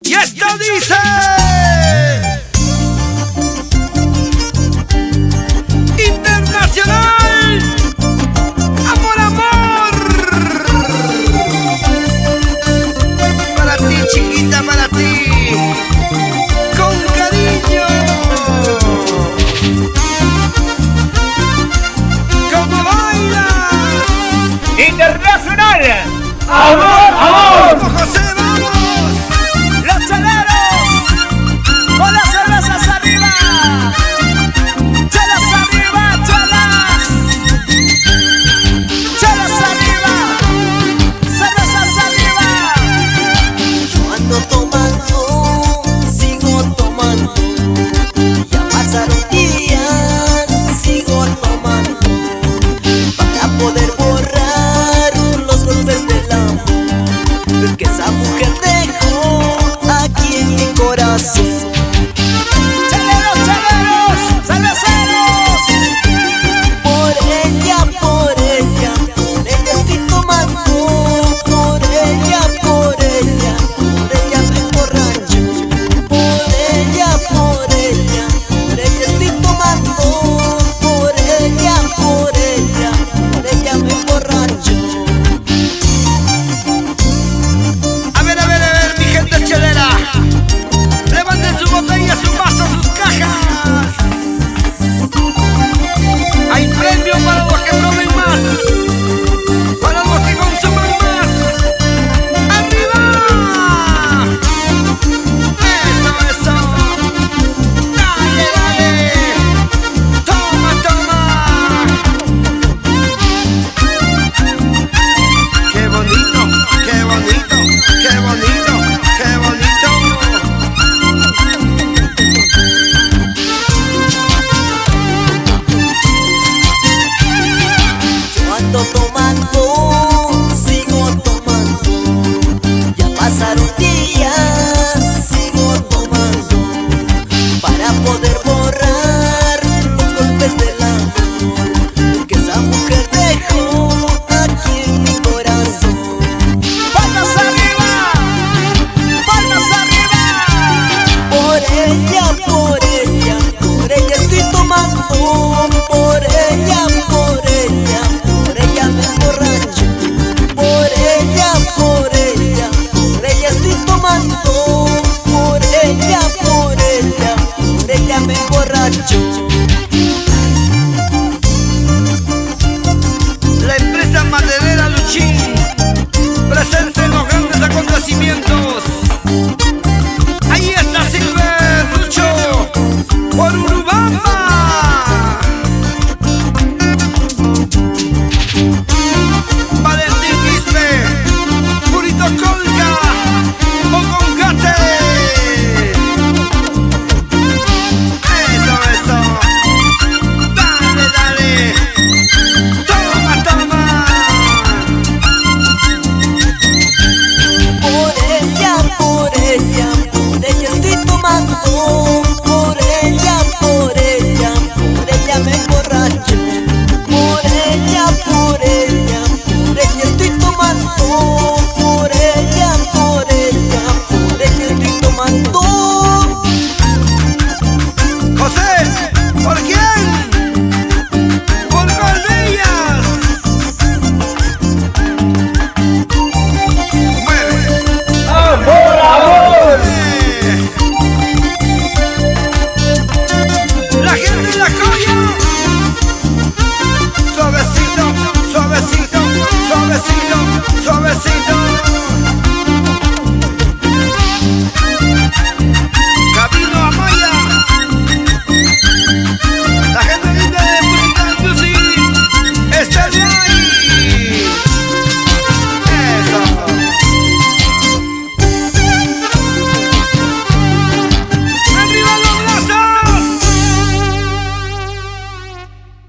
Y esto dice: Internacional, amor, amor. Para ti, chiquita, para ti, con cariño. ¿Cómo bailas? Internacional, amor, amor. José, vamos. Los chaleros, con las cervezas arriba. Chelas arriba, chelas. Chelas arriba, cervezas arriba. Yo ando tomando, sigo tomando. Ya pasaron días, sigo tomando. Para poder borrar los golpes del amor que esa mujer dejó aquí en mi corazón.